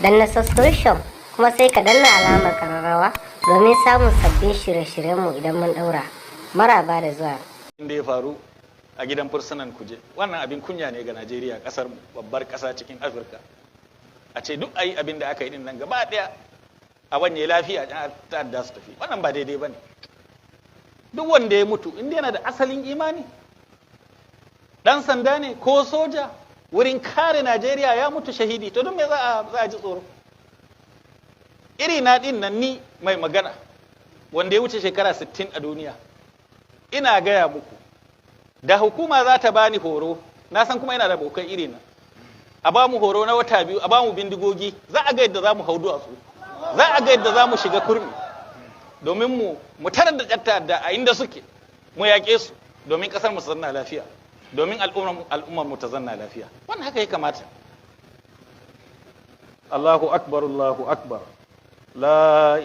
danna subscription kuma sai ka danna alamar kararrawa domin samun sabbin shirye-shiryenmu idan mun daura. Maraba da zuwa. Inda ya faru a gidan fursunan Kuje, wannan abin kunya ne ga Najeriya, kasar mu, babbar kasa cikin Afirka. A ce duk ayi abin da aka yi din nan gaba daya a wanye lafiya dan ta'adda su tafi. Wannan ba daidai bane. Duk wanda ya mutu inda yana da asalin imani, dan sanda ne ko soja, wurin kare Najeriya ya mutu shahidi, to don me za a ji tsoro? Iri na din nan ni mai magana wanda ya wuce shekara 60 a duniya, ina gaya muku da hukuma za ta bani horo, na san kuma ina da abokan iri na, a ba mu horo na wata 2, a ba mu bindigogi, za a ga yadda za mu hau duwatsu, za a ga yadda za mu shiga kurmi domin mu tarar da ta'adda a inda suke, mu yaƙe su domin ƙasar mu ta zanna lafiya, domin al'ummar mu ta zanna lafiya. Wannan haka ya kamata. Allahu akbar, Allahu akbar. La